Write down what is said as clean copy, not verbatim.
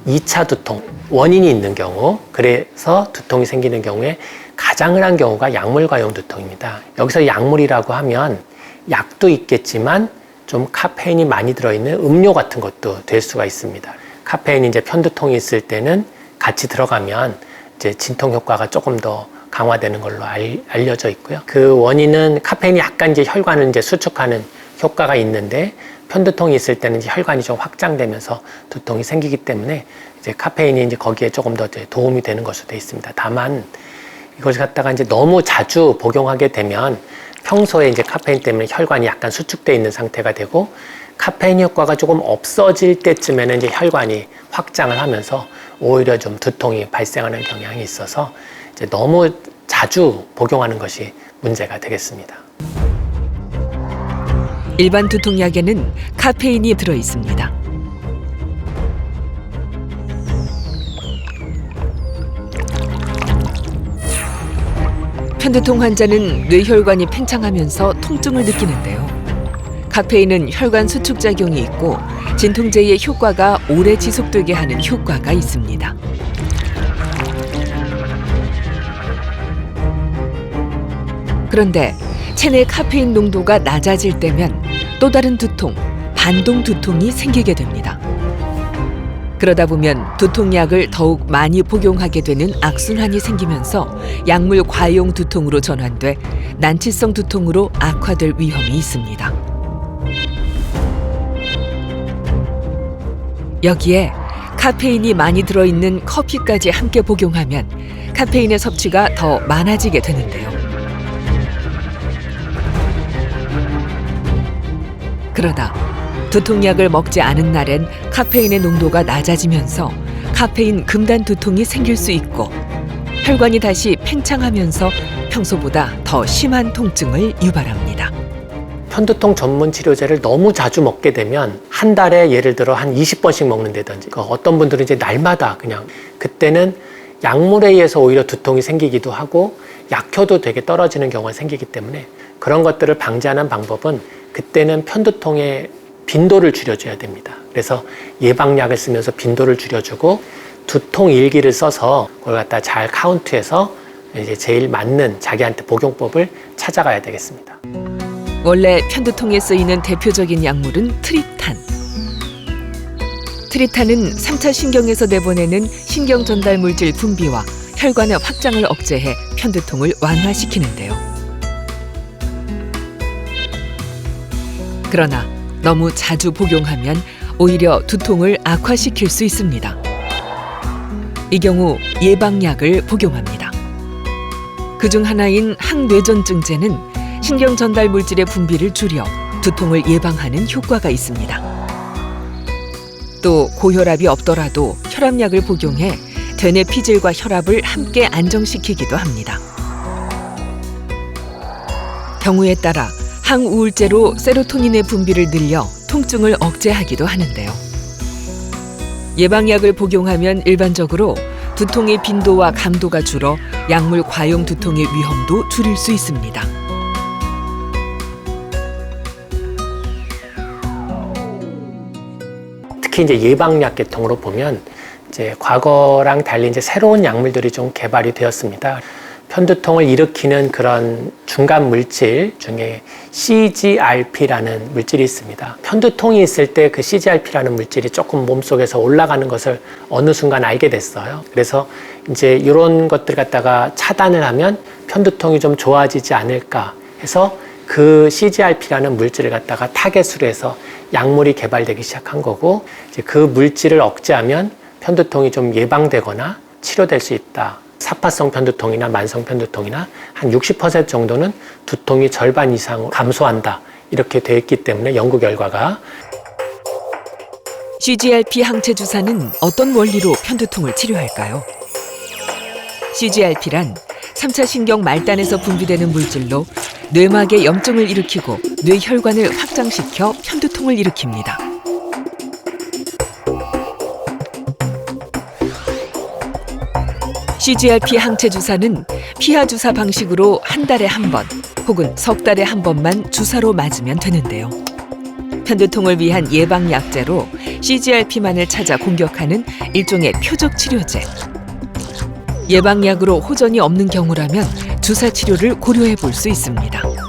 2차 두통, 원인이 있는 경우, 그래서 두통이 생기는 경우에 가장 흔한 경우가 약물 과용 두통입니다. 여기서 약물이라고 하면 약도 있겠지만 좀 카페인이 많이 들어있는 음료 같은 것도 될 수가 있습니다. 카페인이 이제 편두통이 있을 때는 같이 들어가면 이제 진통 효과가 조금 더 강화되는 걸로 알려져 있고요. 그 원인은 카페인이 약간 이제 혈관을 이제 수축하는 효과가 있는데 편두통이 있을 때는 이제 혈관이 좀 확장되면서 두통이 생기기 때문에 이제 카페인이 이제 거기에 조금 더 이제 도움이 되는 것으로 되어 있습니다. 다만 이것을 갖다가 이제 너무 자주 복용하게 되면 평소에 이제 카페인 때문에 혈관이 약간 수축되어 있는 상태가 되고 카페인 효과가 조금 없어질 때쯤에는 이제 혈관이 확장을 하면서 오히려 좀 두통이 발생하는 경향이 있어서 이제 너무 자주 복용하는 것이 문제가 되겠습니다. 일반 두통약에는 카페인이 들어 있습니다. 편두통 환자는 뇌혈관이 팽창하면서 통증을 느끼는데요. 카페인은 혈관 수축 작용이 있고 진통제의 효과가 오래 지속되게 하는 효과가 있습니다. 그런데 체내 카페인 농도가 낮아질 때면 또 다른 두통, 반동 두통이 생기게 됩니다. 그러다 보면 두통약을 더욱 많이 복용하게 되는 악순환이 생기면서 약물 과용 두통으로 전환돼 난치성 두통으로 악화될 위험이 있습니다. 여기에 카페인이 많이 들어있는 커피까지 함께 복용하면 카페인의 섭취가 더 많아지게 되는데요. 그러다 두통약을 먹지 않은 날엔 카페인의 농도가 낮아지면서 카페인 금단 두통이 생길 수 있고 혈관이 다시 팽창하면서 평소보다 더 심한 통증을 유발합니다. 편두통 전문 치료제를 너무 자주 먹게 되면 한 달에 예를 들어 한 20번씩 먹는다든지 어떤 분들은 이제 날마다 그냥 그때는 약물에 의해서 오히려 두통이 생기기도 하고 약효도 되게 떨어지는 경우가 생기기 때문에 그런 것들을 방지하는 방법은 그때는 편두통의 빈도를 줄여줘야 됩니다. 그래서 예방약을 쓰면서 빈도를 줄여주고 두통 일기를 써서 그걸 갖다 잘 카운트해서 이제 제일 맞는 자기한테 복용법을 찾아가야 되겠습니다. 원래 편두통에 쓰이는 대표적인 약물은 트립탄. 트립탄은 3차 신경에서 내보내는 신경 전달 물질 분비와 혈관의 확장을 억제해 편두통을 완화시키는데요. 그러나 너무 자주 복용하면 오히려 두통을 악화시킬 수 있습니다. 이 경우 예방약을 복용합니다. 그중 하나인 항뇌전증제는 신경 전달 물질의 분비를 줄여 두통을 예방하는 효과가 있습니다. 또 고혈압이 없더라도 혈압약을 복용해 되뇌 피질과 혈압을 함께 안정시키기도 합니다. 경우에 따라 항우울제로 세로토닌의 분비를 늘려 통증을 억제하기도 하는데요. 예방약을 복용하면 일반적으로 두통의 빈도와 강도가 줄어 약물 과용 두통의 위험도 줄일 수 있습니다. 특히 이제 예방약 계통으로 보면 이제 과거랑 달리 이제 새로운 약물들이 좀 개발이 되었습니다. 편두통을 일으키는 그런 중간 물질 중에 CGRP라는 물질이 있습니다. 편두통이 있을 때 그 CGRP라는 물질이 조금 몸속에서 올라가는 것을 어느 순간 알게 됐어요. 그래서 이제 이런 것들 갖다가 차단을 하면 편두통이 좀 좋아지지 않을까 해서 그 CGRP라는 물질을 갖다가 타겟으로 해서 약물이 개발되기 시작한 거고 이제 그 물질을 억제하면 편두통이 좀 예방되거나 치료될 수 있다. 사파성 편두통이나 만성 편두통이나 한 60% 정도는 두통이 절반 이상 감소한다. 이렇게 되어 있기 때문에 연구 결과가 CGRP 항체 주사는 어떤 원리로 편두통을 치료할까요? CGRP란 3차 신경 말단에서 분비되는 물질로 뇌막에 염증을 일으키고 뇌혈관을 확장시켜 편두통을 일으킵니다. CGRP 항체 주사는 피하 주사 방식으로 한 달에 한 번 혹은 석 달에 한 번만 주사로 맞으면 되는데요. 편두통을 위한 예방약제로 CGRP만을 찾아 공격하는 일종의 표적 치료제. 예방약으로 호전이 없는 경우라면 주사 치료를 고려해 볼 수 있습니다.